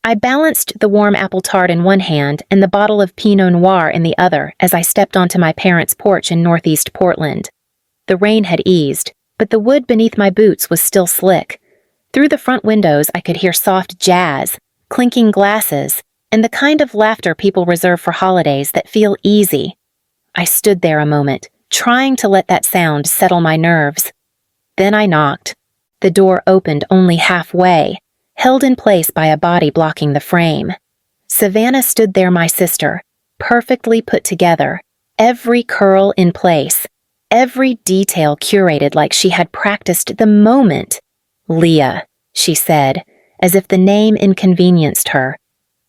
I balanced the warm apple tart in one hand and the bottle of Pinot Noir in the other as I stepped onto my parents' porch in northeast Portland. The rain had eased, but the wood beneath my boots was still slick. Through the front windows, I could hear soft jazz, clinking glasses, and the kind of laughter people reserve for holidays that feel easy. I stood there a moment, trying to let that sound settle my nerves. Then I knocked. The door opened only halfway, held in place by a body blocking the frame. Savannah stood there, my sister, perfectly put together, every curl in place, every detail curated like she had practiced the moment. "Leah," she said, as if the name inconvenienced her.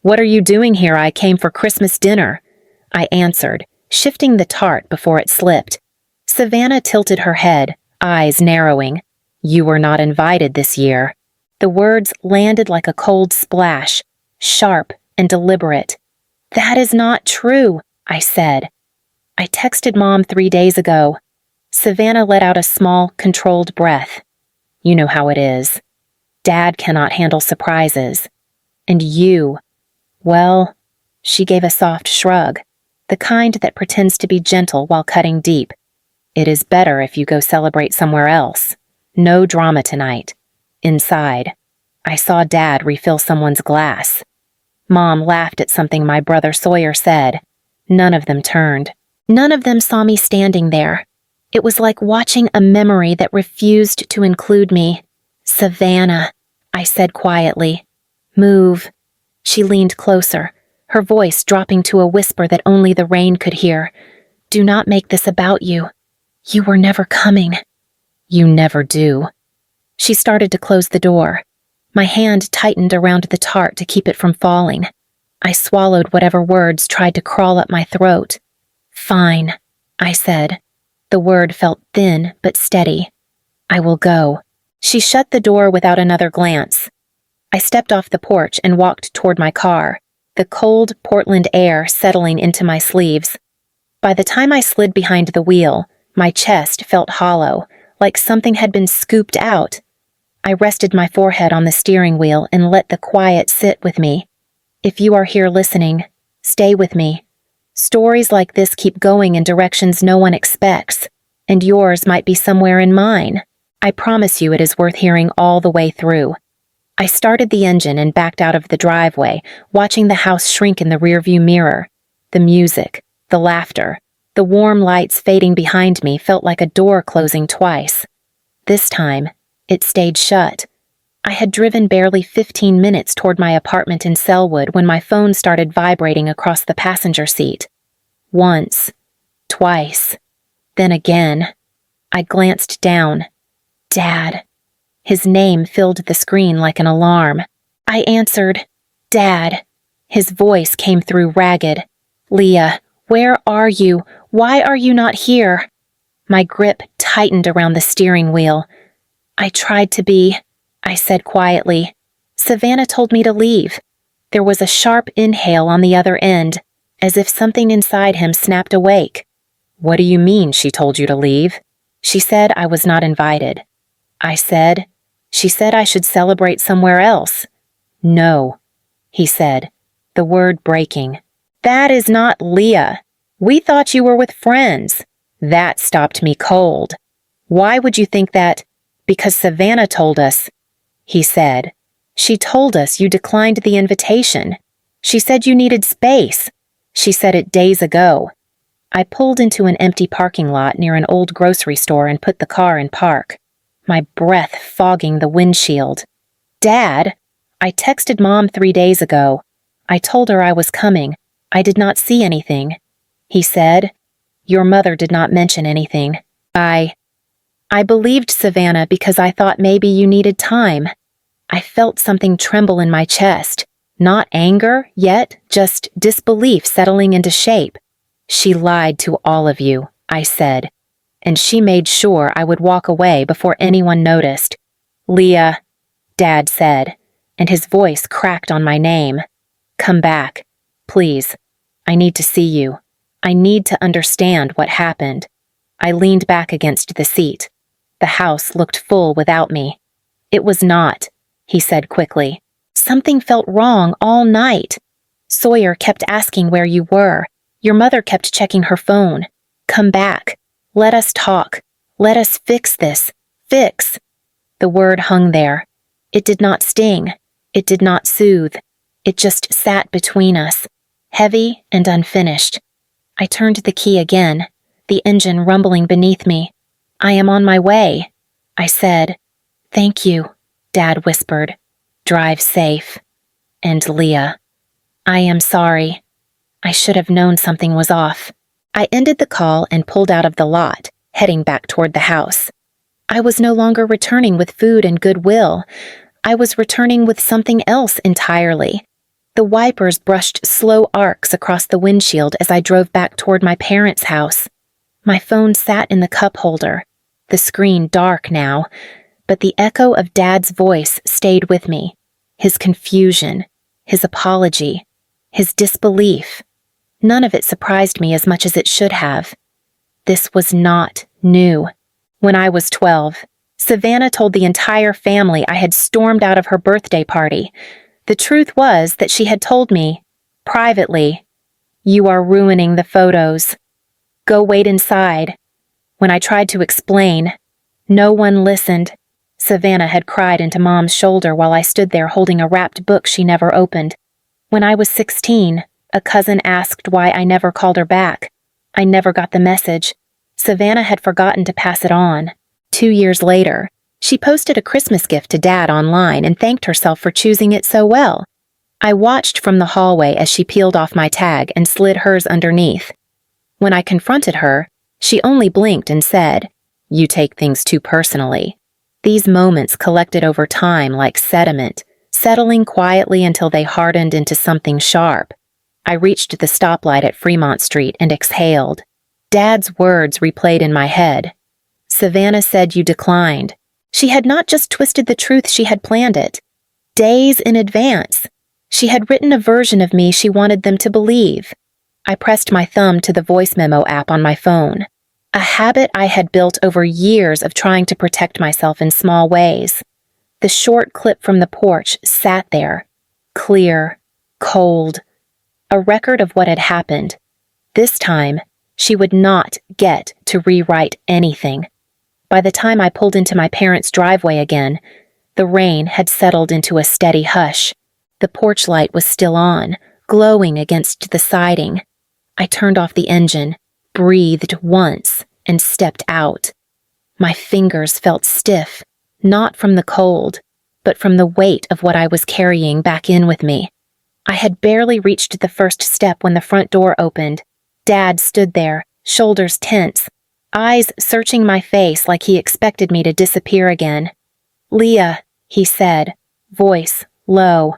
"What are you doing here? I came for Christmas dinner," I answered, shifting the tart before it slipped. Savannah tilted her head, eyes narrowing. "You were not invited this year." The words landed like a cold splash, sharp and deliberate. "That is not true," I said. "I texted Mom 3 days ago." Savannah let out a small, controlled breath. "You know how it is. Dad cannot handle surprises. And you, well," she gave a soft shrug, the kind that pretends to be gentle while cutting deep. "It is better if you go celebrate somewhere else. No drama tonight." Inside, I saw Dad refill someone's glass. Mom laughed at something my brother Sawyer said. None of them turned. None of them saw me standing there. It was like watching a memory that refused to include me. "Savannah," I said quietly. "Move." She leaned closer, her voice dropping to a whisper that only the rain could hear. "Do not make this about you. You were never coming." "You never do." She started to close the door. My hand tightened around the tart to keep it from falling. I swallowed whatever words tried to crawl up my throat. "Fine," I said. The word felt thin but steady. "I will go." She shut the door without another glance. I stepped off the porch and walked toward my car, the cold Portland air settling into my sleeves. By the time I slid behind the wheel, my chest felt hollow, like something had been scooped out. I rested my forehead on the steering wheel and let the quiet sit with me. If you are here listening, stay with me. Stories like this keep going in directions no one expects, and yours might be somewhere in mine. I promise you it is worth hearing all the way through. I started the engine and backed out of the driveway, watching the house shrink in the rearview mirror. The music, the laughter, the warm lights fading behind me felt like a door closing twice. This time, it stayed shut. I had driven barely 15 minutes toward my apartment in Selwood when my phone started vibrating across the passenger seat. Once, twice, then again. I glanced down. Dad. His name filled the screen like an alarm. I answered, "Dad." His voice came through ragged. "Leah, where are you? Why are you not here?" My grip tightened around the steering wheel. "I tried to be," I said quietly. "Savannah told me to leave." There was a sharp inhale on the other end, as if something inside him snapped awake. "What do you mean she told you to leave?" "She said I was not invited." I said, "She said I should celebrate somewhere else." "No," he said, the word breaking. "That is not Leah. We thought you were with friends." That stopped me cold. "Why would you think that?" "Because Savannah told us," he said. "She told us you declined the invitation. She said you needed space. She said it days ago." I pulled into an empty parking lot near an old grocery store and put the car in park, my breath fogging the windshield. "Dad, I texted Mom 3 days ago. I told her I was coming. I did not see anything." He said, "Your mother did not mention anything." I believed Savannah because I thought maybe you needed time. I felt something tremble in my chest. Not anger, yet just disbelief settling into shape. "She lied to all of you," I said, "and she made sure I would walk away before anyone noticed." "Leah," Dad said, and his voice cracked on my name. "Come back. Please. I need to see you. I need to understand what happened." I leaned back against the seat. The house looked full without me. "It was not," he said quickly. Something felt wrong all night. Sawyer kept asking where you were. Your mother kept checking her phone. Come back. Let us talk. Let us fix this. Fix. The word hung there. It did not sting. It did not soothe. It just sat between us, heavy and unfinished. I turned the key again, the engine rumbling beneath me. I am on my way, I said. Thank you, Dad whispered. Drive safe. And Leah. I am sorry. I should have known something was off. I ended the call and pulled out of the lot, heading back toward the house. I was no longer returning with food and goodwill. I was returning with something else entirely. The wipers brushed slow arcs across the windshield as I drove back toward my parents' house. My phone sat in the cup holder, the screen dark now, but the echo of Dad's voice stayed with me. His confusion, his apology, his disbelief. None of it surprised me as much as it should have. This was not new. When I was 12, Savannah told the entire family I had stormed out of her birthday party. The truth was that she had told me, privately, "You are ruining the photos. Go wait inside." When I tried to explain, no one listened. Savannah had cried into Mom's shoulder while I stood there holding a wrapped book she never opened. When I was 16, a cousin asked why I never called her back. I never got the message. Savannah had forgotten to pass it on. 2 years later, she posted a Christmas gift to Dad online and thanked herself for choosing it so well. I watched from the hallway as she peeled off my tag and slid hers underneath. When I confronted her, she only blinked and said, "You take things too personally." These moments collected over time like sediment, settling quietly until they hardened into something sharp. I reached the stoplight at Fremont Street and exhaled. Dad's words replayed in my head. Savannah said you declined. She had not just twisted the truth, she had planned it. Days in advance. She had written a version of me she wanted them to believe. I pressed my thumb to the voice memo app on my phone. A habit I had built over years of trying to protect myself in small ways. The short clip from the porch sat there, clear, cold, a record of what had happened. This time, she would not get to rewrite anything. By the time I pulled into my parents' driveway again, the rain had settled into a steady hush. The porch light was still on, glowing against the siding. I turned off the engine, breathed once, and stepped out. My fingers felt stiff, not from the cold, but from the weight of what I was carrying back in with me. I had barely reached the first step when the front door opened. Dad stood there, shoulders tense, eyes searching my face like he expected me to disappear again. "Leah," he said, voice low.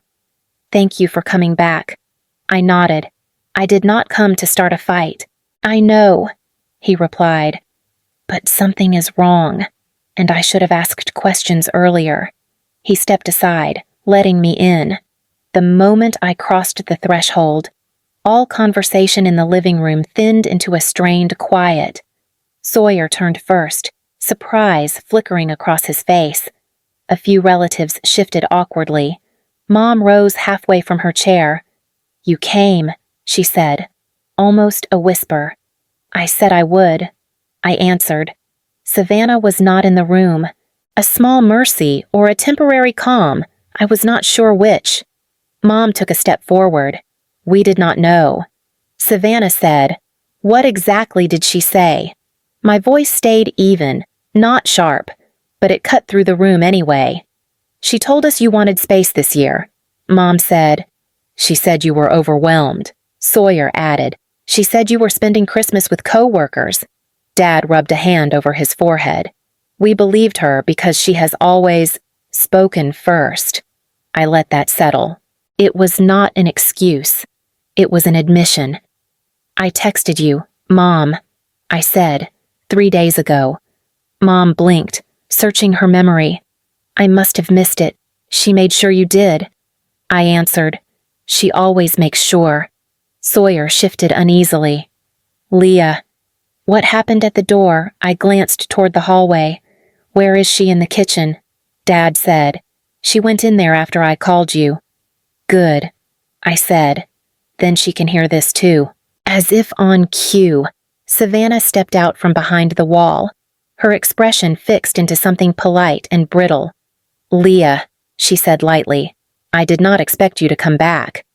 "Thank you for coming back." I nodded. "I did not come to start a fight." "I know," he replied. "But something is wrong, and I should have asked questions earlier." He stepped aside, letting me in. The moment I crossed the threshold, all conversation in the living room thinned into a strained quiet. Sawyer turned first, surprise flickering across his face. A few relatives shifted awkwardly. Mom rose halfway from her chair. "You came," she said, almost a whisper. "I said I would," I answered. Savannah was not in the room. A small mercy or a temporary calm, I was not sure which. Mom took a step forward. We did not know. Savannah said, "What exactly did she say?" My voice stayed even, not sharp, but it cut through the room anyway. "She told us you wanted space this year," Mom said. "She said you were overwhelmed," Sawyer added. "She said you were spending Christmas with co-workers." Dad rubbed a hand over his forehead. "We believed her because she has always spoken first." I let that settle. It was not an excuse. It was an admission. "I texted you, Mom," I said, 3 days ago. Mom blinked, searching her memory. "I must have missed it. She made sure you did." I answered, "She always makes sure." Sawyer shifted uneasily. "Leah." "What happened at the door?" I glanced toward the hallway. "Where is she in the kitchen?" Dad said. "She went in there after I called you." Good, I said. Then she can hear this too. As if on cue, Savannah stepped out from behind the wall, her expression fixed into something polite and brittle. Leah, she said lightly, I did not expect you to come back.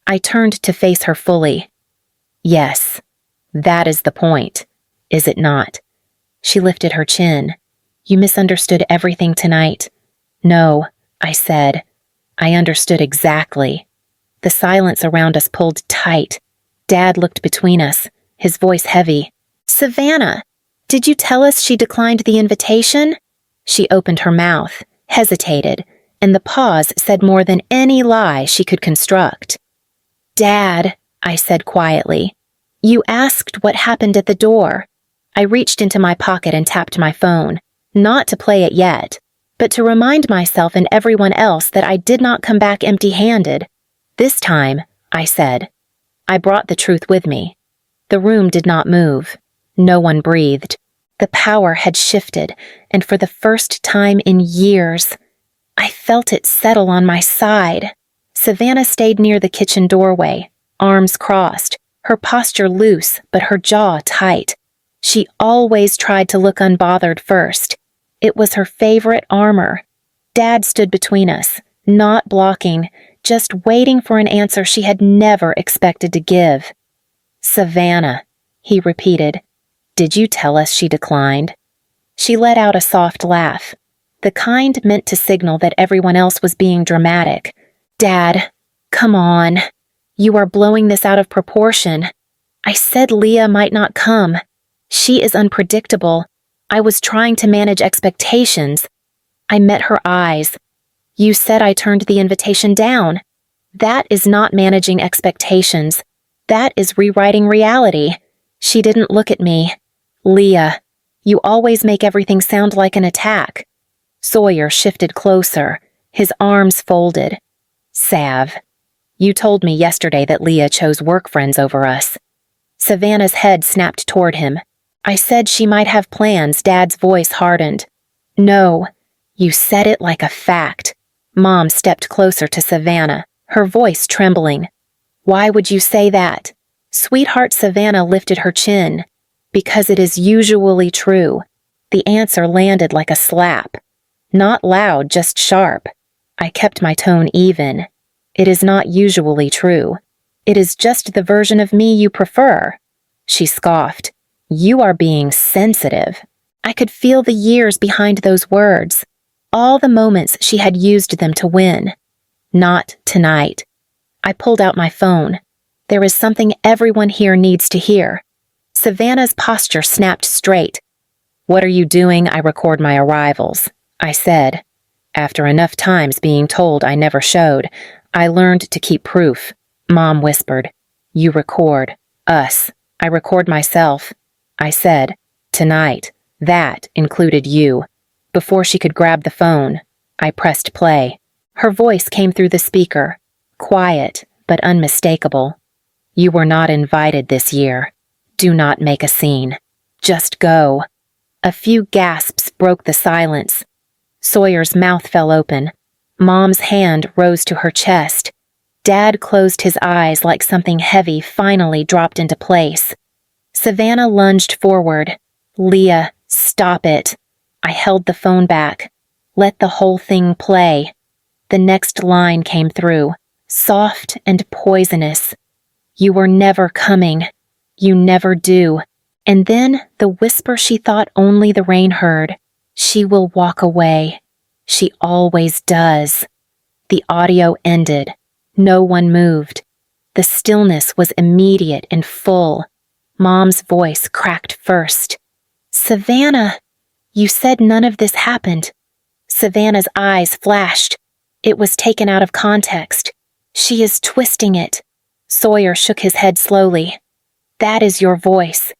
I turned to face her fully. Yes, that is the point, is it not? She lifted her chin. You misunderstood everything tonight. No, I said. I understood exactly. The silence around us pulled tight. Dad looked between us, his voice heavy. Savannah, did you tell us she declined the invitation? She opened her mouth, hesitated, and the pause said more than any lie she could construct. Dad, I said quietly, you asked what happened at the door. I reached into my pocket and tapped my phone, not to play it yet, but to remind myself and everyone else that I did not come back empty-handed. This time, I said. I brought the truth with me. The room did not move. No one breathed. The power had shifted, and for the first time in years, I felt it settle on my side. Savannah stayed near the kitchen doorway, arms crossed, her posture loose but her jaw tight. She always tried to look unbothered first. It was her favorite armor. Dad stood between us, not blocking, just waiting for an answer she had never expected to give. Savannah, he repeated. Did you tell us she declined? She let out a soft laugh, the kind meant to signal that everyone else was being dramatic. Dad, come on. You are blowing this out of proportion. I said Leah might not come. She is unpredictable. I was trying to manage expectations. I met her eyes. You said I turned the invitation down. That is not managing expectations. That is rewriting reality. She didn't look at me. Leah, you always make everything sound like an attack. Sawyer shifted closer, his arms folded. Sav, you told me yesterday that Leah chose work friends over us. Savannah's head snapped toward him. I said she might have plans. Dad's voice hardened. No, you said it like a fact. Mom stepped closer to Savannah, her voice trembling. Why would you say that? Sweetheart Savannah lifted her chin. Because it is usually true. The answer landed like a slap. Not loud, just sharp. I kept my tone even. It is not usually true. It is just the version of me you prefer. She scoffed. You are being sensitive. I could feel the years behind those words. All the moments she had used them to win. Not tonight. I pulled out my phone. There is something everyone here needs to hear. Savannah's posture snapped straight. What are you doing? I record my arrivals, I said. After enough times being told I never showed, I learned to keep proof. Mom whispered. You record. Us. I record myself. I said. Tonight. That included you. Before she could grab the phone, I pressed play. Her voice came through the speaker. Quiet, but unmistakable. You were not invited this year. Do not make a scene. Just go. A few gasps broke the silence. Sawyer's mouth fell open. Mom's hand rose to her chest. Dad closed his eyes like something heavy finally dropped into place. Savannah lunged forward. Leah, stop it. I held the phone back. Let the whole thing play. The next line came through, soft and poisonous. You were never coming. You never do. And then the whisper she thought only the rain heard. She will walk away. She always does. The audio ended. No one moved. The stillness was immediate and full. Mom's voice cracked first. Savannah, you said none of this happened. Savannah's eyes flashed. It was taken out of context. She is twisting it. Sawyer shook his head slowly. That is your voice.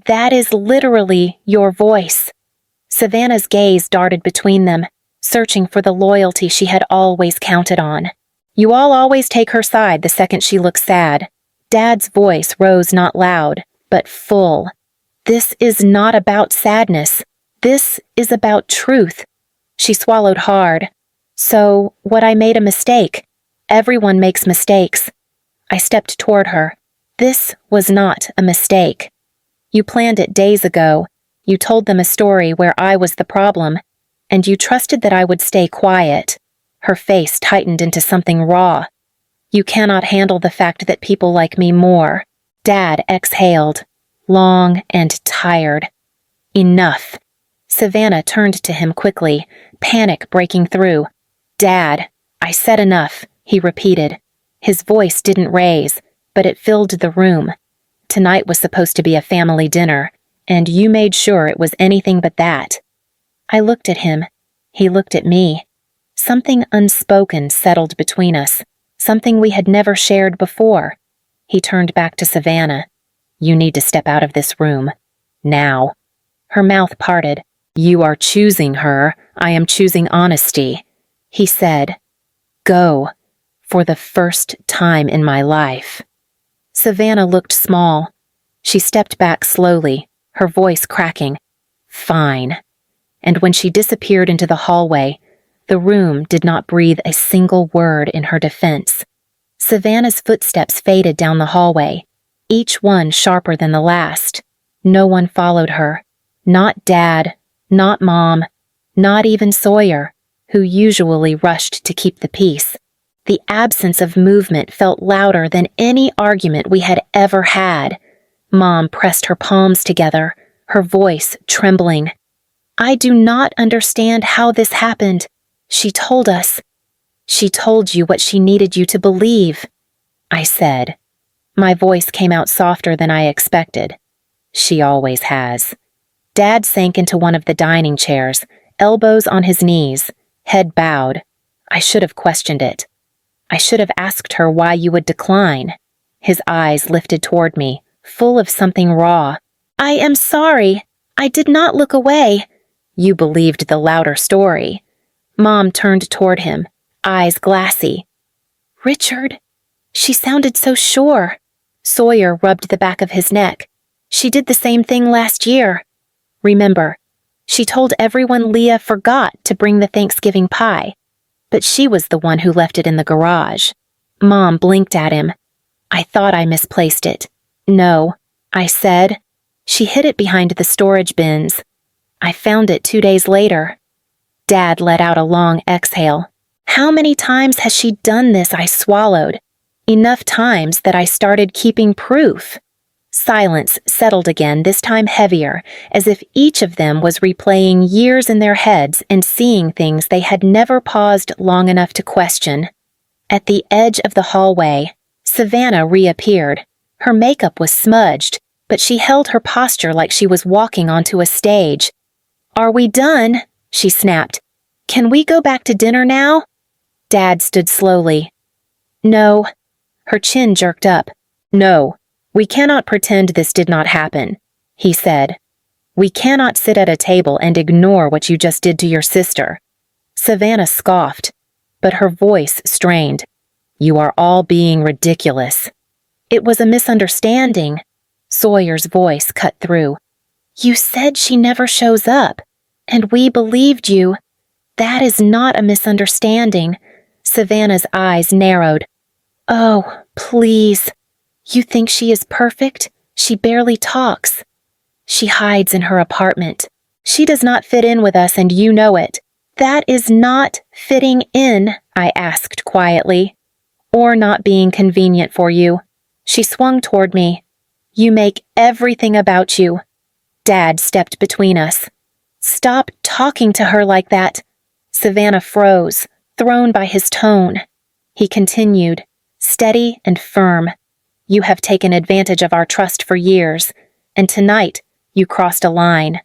That is literally your voice. Savannah's gaze darted between them, searching for the loyalty she had always counted on. You all always take her side the second she looks sad. Dad's voice rose not loud, but full. This is not about sadness. This is about truth. She swallowed hard. So, what I made a mistake. Everyone makes mistakes. I stepped toward her. This was not a mistake. You planned it days ago. You told them a story where I was the problem, and you trusted that I would stay quiet. Her face tightened into something raw. You cannot handle the fact that people like me more. Dad exhaled, long and tired. Enough. Savannah turned to him quickly, panic breaking through. Dad, I said enough, he repeated. His voice didn't raise, but it filled the room. Tonight was supposed to be a family dinner, and you made sure it was anything but that. I looked at him. He looked at me. Something unspoken settled between us, something we had never shared before. He turned back to Savannah. You need to step out of this room. Now. Her mouth parted. You are choosing her. I am choosing honesty. He said, Go, for the first time in my life. Savannah looked small. She stepped back slowly, her voice cracking. Fine. And when she disappeared into the hallway, the room did not breathe a single word in her defense. Savannah's footsteps faded down the hallway, each one sharper than the last. No one followed her. Not Dad, not Mom, not even Sawyer, who usually rushed to keep the peace. The absence of movement felt louder than any argument we had ever had. Mom pressed her palms together, her voice trembling. I do not understand how this happened, she told us. She told you what she needed you to believe, I said. My voice came out softer than I expected. She always has. Dad sank into one of the dining chairs, elbows on his knees, head bowed. I should have questioned it. I should have asked her why you would decline. His eyes lifted toward me, full of something raw. I am sorry. I did not look away. You believed the louder story. Mom turned toward him, eyes glassy. Richard? She sounded so sure. Sawyer rubbed the back of his neck. She did the same thing last year. Remember, she told everyone Leah forgot to bring the Thanksgiving pie, but she was the one who left it in the garage. Mom blinked at him. I thought I misplaced it. No, I said. She hid it behind the storage bins. I found it 2 days later. Dad let out a long exhale. How many times has she done this? I swallowed. Enough times that I started keeping proof. Silence settled again, this time heavier, as if each of them was replaying years in their heads and seeing things they had never paused long enough to question. At the edge of the hallway, Savannah reappeared. Her makeup was smudged, but she held her posture like she was walking onto a stage. Are we done? She snapped. Can we go back to dinner now? Dad stood slowly. No. Her chin jerked up. No. We cannot pretend this did not happen, he said. We cannot sit at a table and ignore what you just did to your sister. Savannah scoffed, but her voice strained. You are all being ridiculous. It was a misunderstanding. Sawyer's voice cut through. You said she never shows up, and we believed you. That is not a misunderstanding. Savannah's eyes narrowed. Oh, please. You think she is perfect? She barely talks. She hides in her apartment. She does not fit in with us, and you know it. That is not fitting in, I asked quietly. Or not being convenient for you. She swung toward me. You make everything about you. Dad stepped between us. Stop talking to her like that. Savannah froze, thrown by his tone. He continued, steady and firm. You have taken advantage of our trust for years, and tonight you crossed a line.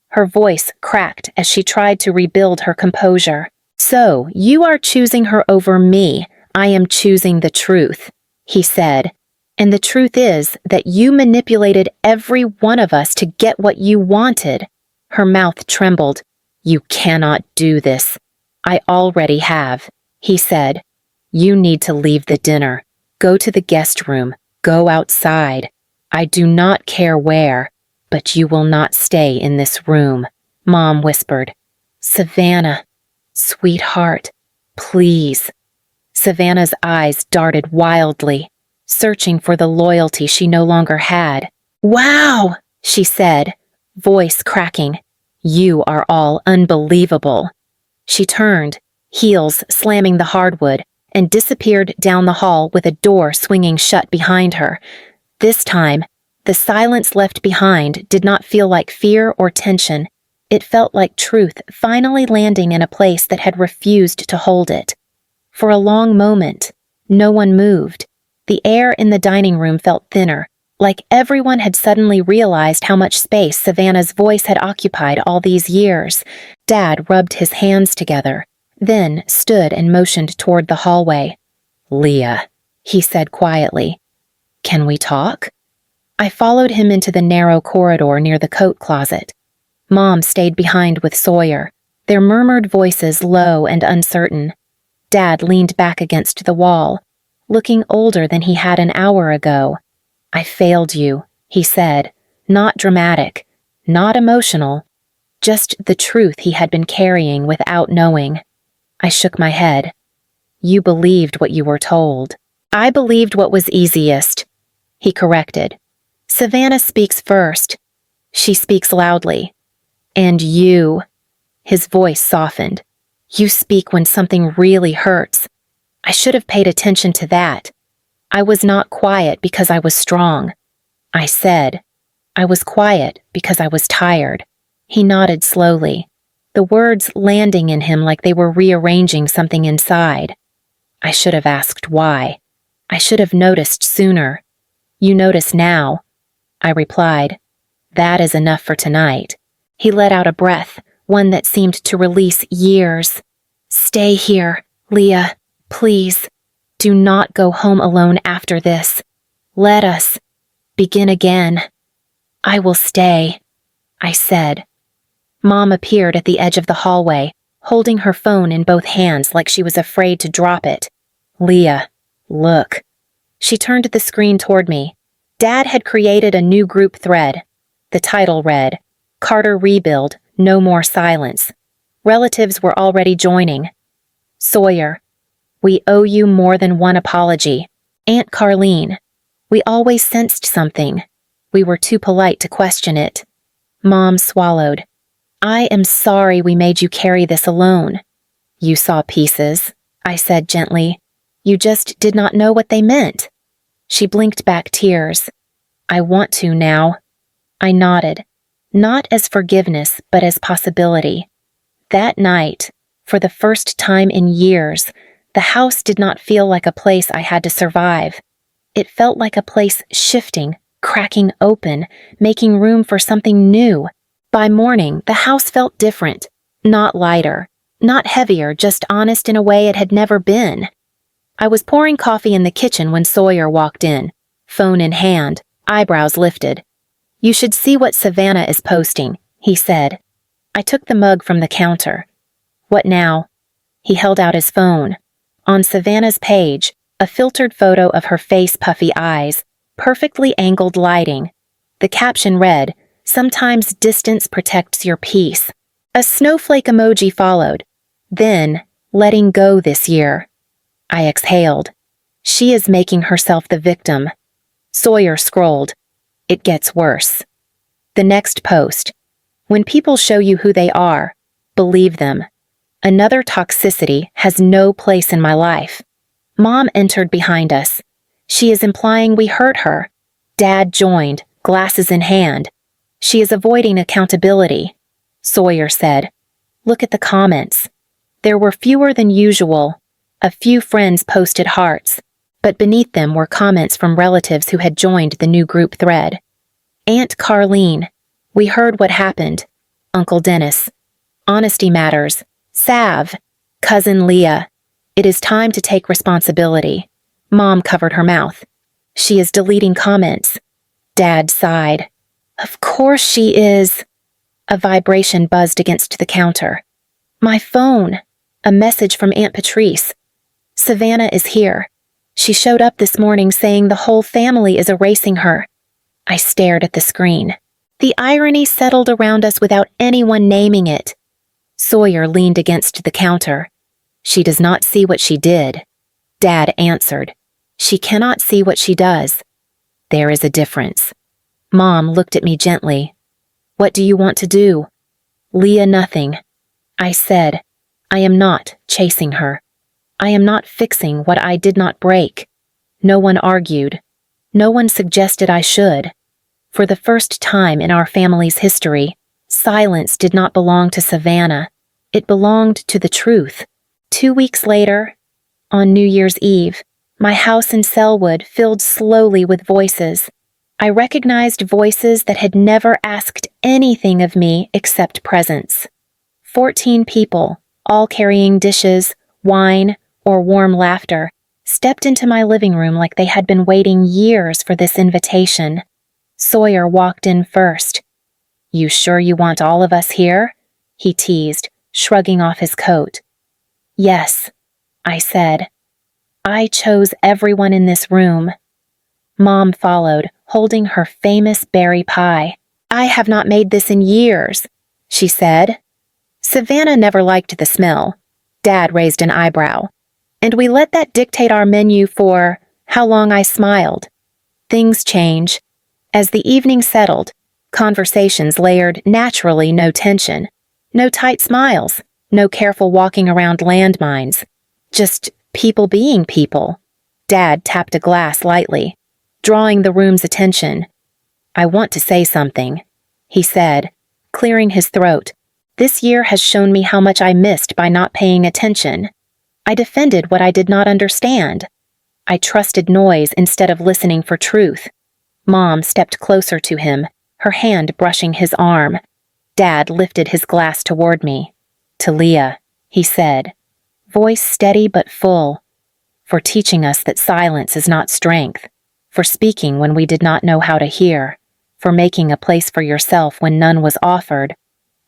Her voice cracked as she tried to rebuild her composure. So, you are choosing her over me. I am choosing the truth, he said. And the truth is that you manipulated every one of us to get what you wanted. Her mouth trembled. You cannot do this. I already have, he said. You need to leave the dinner. Go to the guest room. Go outside. I do not care where, but you will not stay in this room, Mom whispered. Savannah, sweetheart, please. Savannah's eyes darted wildly, searching for the loyalty she no longer had. "Wow," she said, voice cracking. "You are all unbelievable." She turned, heels slamming the hardwood, and disappeared down the hall with a door swinging shut behind her. This time, the silence left behind did not feel like fear or tension. It felt like truth finally landing in a place that had refused to hold it. For a long moment, no one moved. The air in the dining room felt thinner, like everyone had suddenly realized how much space Savannah's voice had occupied all these years. Dad rubbed his hands together, then stood and motioned toward the hallway. "Leah," he said quietly, "can we talk?" I followed him into the narrow corridor near the coat closet. Mom stayed behind with Sawyer, their murmured voices low and uncertain. Dad leaned back against the wall, looking older than he had an hour ago. "I failed you," he said, not dramatic, not emotional, just the truth he had been carrying without knowing. I shook my head. "You believed what you were told." "I believed what was easiest," he corrected. "Savannah speaks first. She speaks loudly. And you," his voice softened, "you speak when something really hurts. I should have paid attention to that. I was not quiet because I was strong. I said, I was quiet because I was tired." He nodded slowly, the words landing in him like they were rearranging something inside. "I should have asked why. I should have noticed sooner. You notice now," I replied. "That is enough for tonight." He let out a breath, one that seemed to release years. "Stay here, Leah, please. Do not go home alone after this. Let us begin again." "I will stay," I said. Mom appeared at the edge of the hallway, holding her phone in both hands like she was afraid to drop it. "Leah, look." She turned the screen toward me. Dad had created a new group thread. The title read, "Carter Rebuild, No More Silence." Relatives were already joining. "Sawyer, we owe you more than one apology. Aunt Carlene, we always sensed something. We were too polite to question it." Mom swallowed. "I am sorry we made you carry this alone." "You saw pieces," I said gently. "You just did not know what they meant." She blinked back tears. "I want to now." I nodded, not as forgiveness, but as possibility. That night, for the first time in years, the house did not feel like a place I had to survive. It felt like a place shifting, cracking open, making room for something new. By morning, the house felt different, not lighter, not heavier, just honest in a way it had never been. I was pouring coffee in the kitchen when Sawyer walked in, phone in hand, eyebrows lifted. "You should see what Savannah is posting," he said. I took the mug from the counter. "What now?" He held out his phone. On Savannah's page, a filtered photo of her face, puffy eyes, perfectly angled lighting. The caption read, "Sometimes distance protects your peace." A snowflake emoji followed. Then, "letting go this year." I exhaled. She is making herself the victim. Sawyer scrolled. "It gets worse." The next post. "When people show you who they are, believe them. Another toxicity has no place in my life." Mom entered behind us. She is implying we hurt her. Dad joined, glasses in hand. She is avoiding accountability. Sawyer said, "Look at the comments." There were fewer than usual. A few friends posted hearts, but beneath them were comments from relatives who had joined the new group thread. "Aunt Carlene, we heard what happened. Uncle Dennis. Honesty matters. Sav. Cousin Leah. It is time to take responsibility." Mom covered her mouth. "She is deleting comments." Dad sighed. "Of course she is." A vibration buzzed against the counter. My phone. A message from Aunt Patrice. "Savannah is here. She showed up this morning saying the whole family is erasing her." I stared at the screen. The irony settled around us without anyone naming it. Sawyer leaned against the counter. "She does not see what she did." Dad answered, "She cannot see what she does." "There is a difference." Mom looked at me gently. "What do you want to do?" "Leah, nothing." I said, "I am not chasing her. I am not fixing what I did not break." No one argued. No one suggested I should. For the first time in our family's history, silence did not belong to Savannah. It belonged to the truth. 2 weeks later, on New Year's Eve, my house in Selwood filled slowly with voices. I recognized voices that had never asked anything of me except presence. 14 people, all carrying dishes, wine, or warm laughter, stepped into my living room like they had been waiting years for this invitation. Sawyer walked in first. "You sure you want all of us here?" he teased, shrugging off his coat. "Yes," I said. "I chose everyone in this room." Mom followed, holding her famous berry pie. "I have not made this in years," she said. Savannah never liked the smell. Dad raised an eyebrow. And we let that dictate our menu for how long I smiled. Things change. As the evening settled, conversations layered naturally no tension. No tight smiles. No careful walking around landmines. Just people being people. Dad tapped a glass lightly, drawing the room's attention. "I want to say something," he said, clearing his throat. "This year has shown me how much I missed by not paying attention. I defended what I did not understand. I trusted noise instead of listening for truth." Mom stepped closer to him, her hand brushing his arm. Dad lifted his glass toward me. "To Leah," he said, voice steady but full, "for teaching us that silence is not strength, for speaking when we did not know how to hear, for making a place for yourself when none was offered."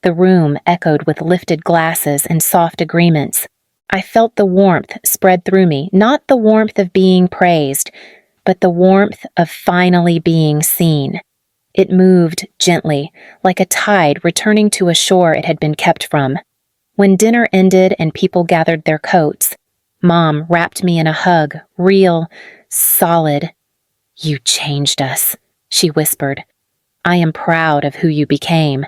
The room echoed with lifted glasses and soft agreements. I felt the warmth spread through me, not the warmth of being praised, but the warmth of finally being seen. It moved gently, like a tide returning to a shore it had been kept from. When dinner ended and people gathered their coats, Mom wrapped me in a hug, real, solid. "You changed us," she whispered. "I am proud of who you became."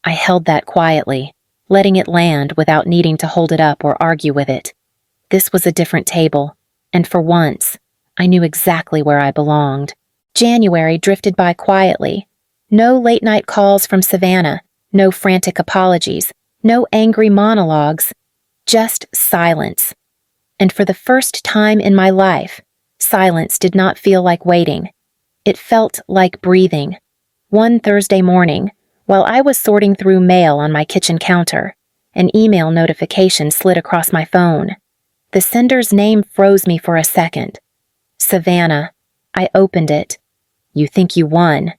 I held that quietly, letting it land without needing to hold it up or argue with it. This was a different table, and for once, I knew exactly where I belonged. January drifted by quietly. No late-night calls from Savannah, no frantic apologies, no angry monologues, just silence. And for the first time in my life, silence did not feel like waiting. It felt like breathing. One Thursday morning, while I was sorting through mail on my kitchen counter, an email notification slid across my phone. The sender's name froze me for a second. "Savannah." I opened it. "You think you won.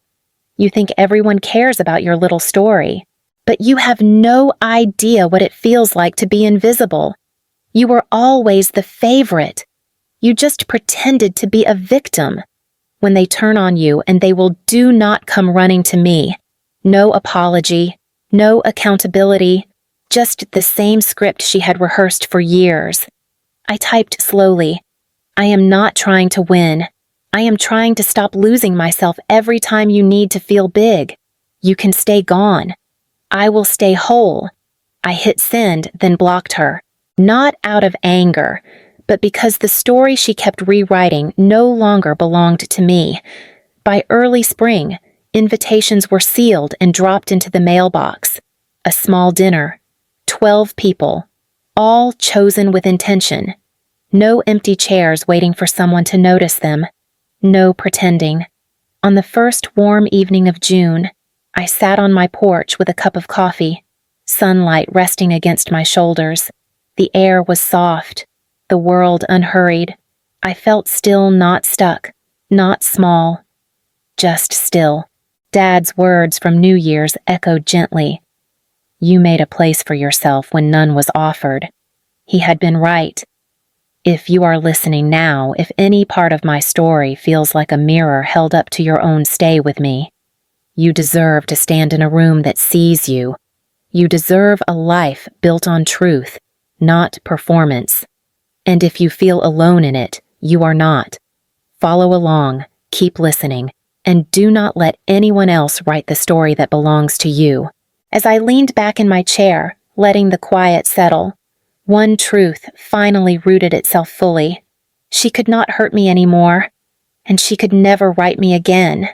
You think everyone cares about your little story. But you have no idea what it feels like to be invisible. You were always the favorite. You just pretended to be a victim. When they turn on you and they will do not come running to me. No apology, no accountability, just the same script she had rehearsed for years." I typed slowly. "I am not trying to win. I am trying to stop losing myself every time you need to feel big. You can stay gone. I will stay whole." I hit send, then blocked her. Not out of anger, but because the story she kept rewriting no longer belonged to me. By early spring, invitations were sealed and dropped into the mailbox. A small dinner. 12 people. All chosen with intention. No empty chairs waiting for someone to notice them. No pretending. On the first warm evening of June, I sat on my porch with a cup of coffee, sunlight resting against my shoulders. The air was soft, the world unhurried. I felt still, not stuck, not small, just still. Dad's words from New Year's echoed gently. "You made a place for yourself when none was offered." He had been right. If you are listening now, if any part of my story feels like a mirror held up to your own stay with me, you deserve to stand in a room that sees you. You deserve a life built on truth, not performance. And if you feel alone in it, you are not. Follow along, keep listening, and do not let anyone else write the story that belongs to you. As I leaned back in my chair, letting the quiet settle, one truth finally rooted itself fully. She could not hurt me anymore, and she could never write me again.